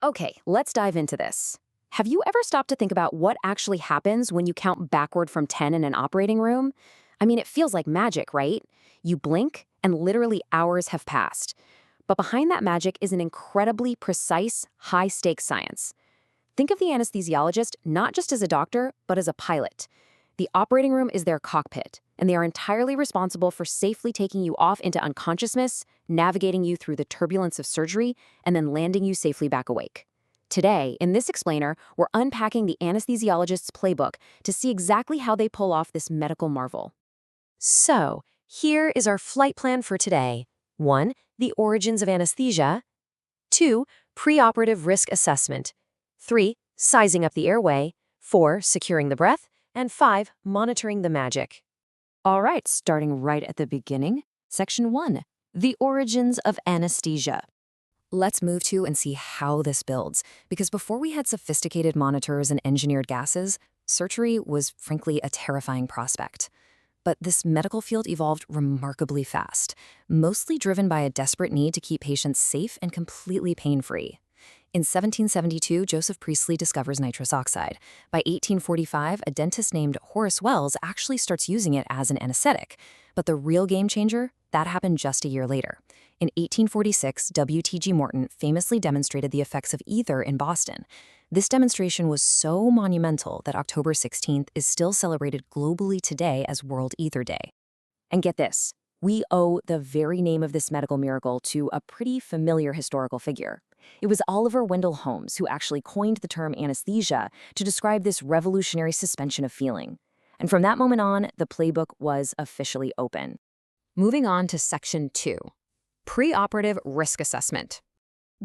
Okay, let's dive into this. Have you ever stopped to think about what actually happens when you count backward from 10 in an operating room? I mean, it feels like magic, right? You blink, and literally hours have passed. But behind that magic is an incredibly precise, high-stakes science. Think of the anesthesiologist not just as a doctor, but as a pilot. The operating room is their cockpit, and they are entirely responsible for safely taking you off into unconsciousness, navigating you through the turbulence of surgery, and then landing you safely back awake. Today, in this explainer, we're unpacking the anesthesiologist's playbook to see exactly how they pull off this medical marvel. So, here is our flight plan for today. 1. The origins of anesthesia. 2. Preoperative risk assessment. 3. Sizing up the airway. 4. Securing the breath. And 5. Monitoring the magic. All right, starting right at the beginning, Section 1, the origins of anesthesia. Let's move to and see how this builds, because before we had sophisticated monitors and engineered gases, surgery was frankly a terrifying prospect. But this medical field evolved remarkably fast, mostly driven by a desperate need to keep patients safe and completely pain-free. In 1772, Joseph Priestley discovers nitrous oxide. By 1845, a dentist named Horace Wells actually starts using it as an anesthetic. But the real game changer, that happened just a year later. In 1846, W.T.G. Morton famously demonstrated the effects of ether in Boston. This demonstration was so monumental that October 16th is still celebrated globally today as World Ether Day. And get this, we owe the very name of this medical miracle to a pretty familiar historical figure. It was Oliver Wendell Holmes who actually coined the term anesthesia to describe this revolutionary suspension of feeling. And from that moment on, the playbook was officially open. Moving on to Section 2, preoperative risk assessment.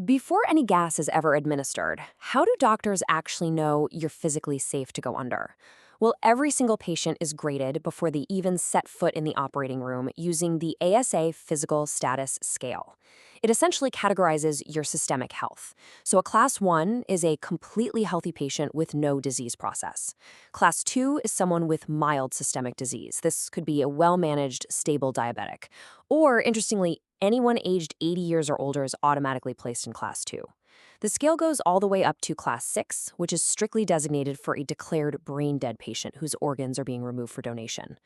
Before any gas is ever administered, how do doctors actually know you're physically safe to go under? Well, every single patient is graded before they even set foot in the operating room using the ASA Physical Status Scale. It essentially categorizes your systemic health. So a Class 1 is a completely healthy patient with no disease process. Class 2 is someone with mild systemic disease. This could be a well-managed, stable diabetic. Or, interestingly, anyone aged 80 years or older is automatically placed in Class 2. The scale goes all the way up to Class 6, which is strictly designated for a declared brain-dead patient whose organs are being removed for donation.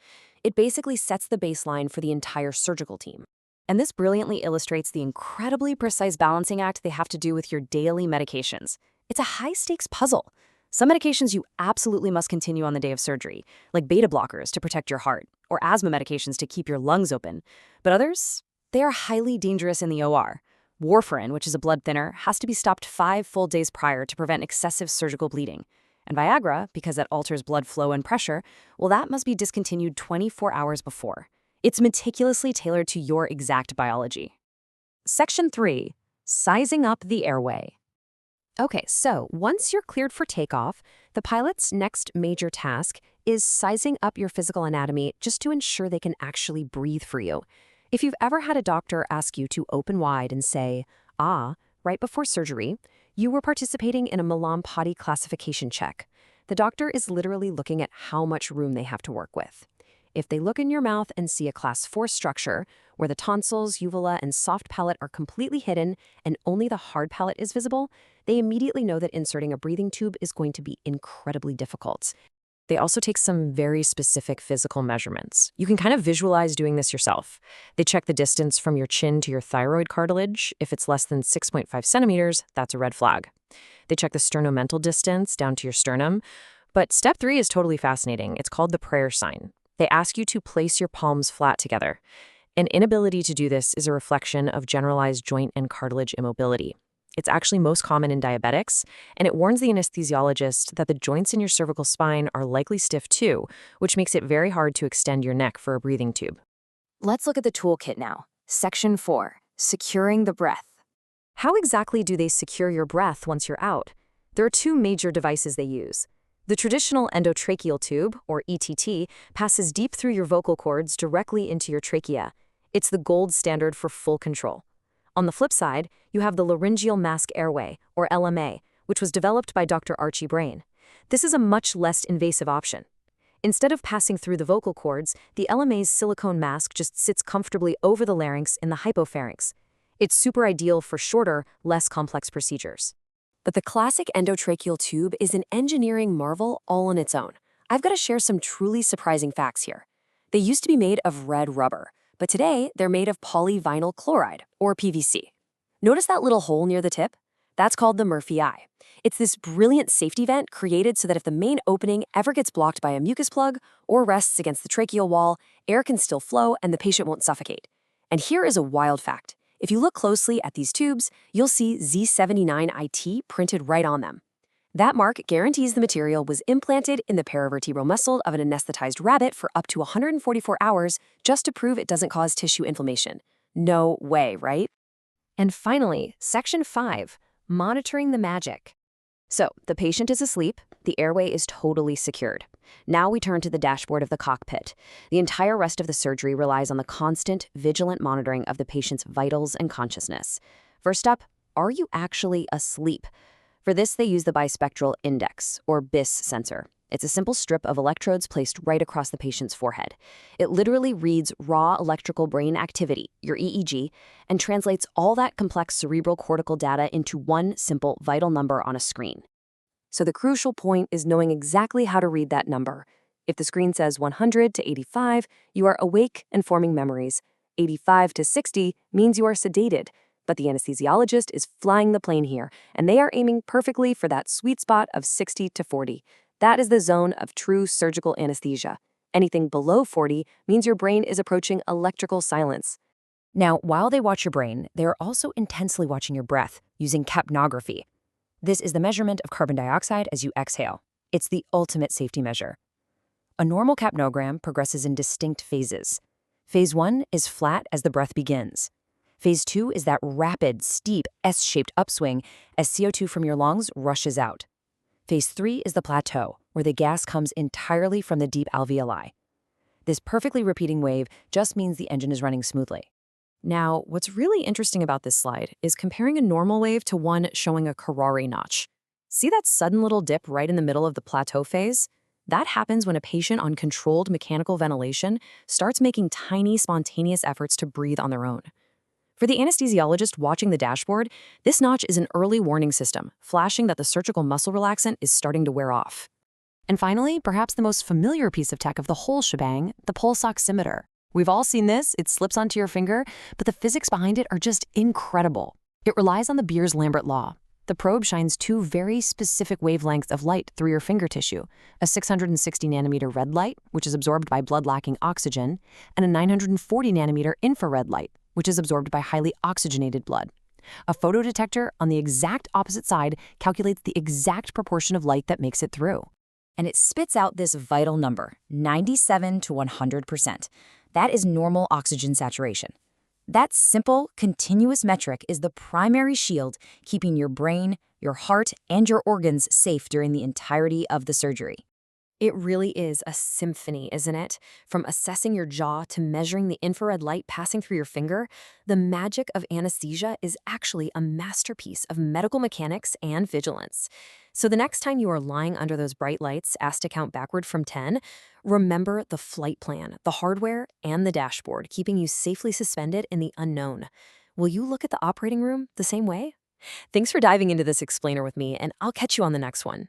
It basically sets the baseline for the entire surgical team. And this brilliantly illustrates the incredibly precise balancing act they have to do with your daily medications. It's a high-stakes puzzle. Some medications you absolutely must continue on the day of surgery, like beta blockers to protect your heart, or asthma medications to keep your lungs open. But others, they are highly dangerous in the OR. Warfarin, which is a blood thinner, has to be stopped 5 full days prior to prevent excessive surgical bleeding. And Viagra, because it alters blood flow and pressure, well, that must be discontinued 24 hours before. It's meticulously tailored to your exact biology. Section 3, sizing up the airway. Okay, so once you're cleared for takeoff, the pilot's next major task is sizing up your physical anatomy just to ensure they can actually breathe for you. If you've ever had a doctor ask you to open wide and say, ah, right before surgery, you were participating in a Milan-Potty classification check. The doctor is literally looking at how much room they have to work with. If they look in your mouth and see a Class 4 structure, where the tonsils, uvula, and soft palate are completely hidden and only the hard palate is visible, they immediately know that inserting a breathing tube is going to be incredibly difficult. They also take some very specific physical measurements. You can kind of visualize doing this yourself. They check the distance from your chin to your thyroid cartilage. If it's less than 6.5 centimeters, that's a red flag. They check the sternomental distance down to your sternum. But step 3 is totally fascinating. It's called the prayer sign. They ask you to place your palms flat together. An inability to do this is a reflection of generalized joint and cartilage immobility. It's actually most common in diabetics, and it warns the anesthesiologist that the joints in your cervical spine are likely stiff too, which makes it very hard to extend your neck for a breathing tube. Let's look at the toolkit now. Section 4, securing the breath. How exactly do they secure your breath once you're out? There are 2 major devices they use. The traditional endotracheal tube, or ETT, passes deep through your vocal cords directly into your trachea. It's the gold standard for full control. On the flip side, you have the laryngeal mask airway, or LMA, which was developed by Dr. Archie Brain. This is a much less invasive option. Instead of passing through the vocal cords, the LMA's silicone mask just sits comfortably over the larynx in the hypopharynx. It's super ideal for shorter, less complex procedures. But the classic endotracheal tube is an engineering marvel all on its own. I've got to share some truly surprising facts here. They used to be made of red rubber, but today they're made of polyvinyl chloride, or PVC. Notice that little hole near the tip? That's called the Murphy eye. It's this brilliant safety vent created so that if the main opening ever gets blocked by a mucus plug or rests against the tracheal wall, air can still flow and the patient won't suffocate. And here is a wild fact. If you look closely at these tubes, you'll see Z79IT printed right on them. That mark guarantees the material was implanted in the paravertebral muscle of an anesthetized rabbit for up to 144 hours just to prove it doesn't cause tissue inflammation. No way, right? And finally, Section 5, monitoring the magic. So, the patient is asleep, the airway is totally secured. Now we turn to the dashboard of the cockpit. The entire rest of the surgery relies on the constant, vigilant monitoring of the patient's vitals and consciousness. First up, are you actually asleep? For this, they use the bispectral index, or BIS sensor. It's a simple strip of electrodes placed right across the patient's forehead. It literally reads raw electrical brain activity, your EEG, and translates all that complex cerebral cortical data into one simple vital number on a screen. So the crucial point is knowing exactly how to read that number. If the screen says 100 to 85, you are awake and forming memories. 85 to 60 means you are sedated. But the anesthesiologist is flying the plane here, and they are aiming perfectly for that sweet spot of 60 to 40. That is the zone of true surgical anesthesia. Anything below 40 means your brain is approaching electrical silence. Now, while they watch your brain, they're also intensely watching your breath using capnography. This is the measurement of carbon dioxide as you exhale. It's the ultimate safety measure. A normal capnogram progresses in distinct phases. Phase 1 is flat as the breath begins. Phase 2 is that rapid, steep, S-shaped upswing as CO2 from your lungs rushes out. Phase 3 is the plateau, where the gas comes entirely from the deep alveoli. This perfectly repeating wave just means the engine is running smoothly. Now, what's really interesting about this slide is comparing a normal wave to one showing a Carrari notch. See that sudden little dip right in the middle of the plateau phase? That happens when a patient on controlled mechanical ventilation starts making tiny, spontaneous efforts to breathe on their own. For the anesthesiologist watching the dashboard, this notch is an early warning system, flashing that the surgical muscle relaxant is starting to wear off. And finally, perhaps the most familiar piece of tech of the whole shebang, the pulse oximeter. We've all seen this, it slips onto your finger, but the physics behind it are just incredible. It relies on the Beers-Lambert law. The probe shines two very specific wavelengths of light through your finger tissue, a 660 nanometer red light, which is absorbed by blood-lacking oxygen, and a 940 nanometer infrared light, which is absorbed by highly oxygenated blood. A photodetector on the exact opposite side calculates the exact proportion of light that makes it through. And it spits out this vital number, 97 to 100%. That is normal oxygen saturation. That simple, continuous metric is the primary shield keeping your brain, your heart, and your organs safe during the entirety of the surgery. It really is a symphony, isn't it? From assessing your jaw to measuring the infrared light passing through your finger, the magic of anesthesia is actually a masterpiece of medical mechanics and vigilance. So the next time you are lying under those bright lights, asked to count backward from 10, remember the flight plan, the hardware, and the dashboard, keeping you safely suspended in the unknown. Will you look at the operating room the same way? Thanks for diving into this explainer with me, and I'll catch you on the next one.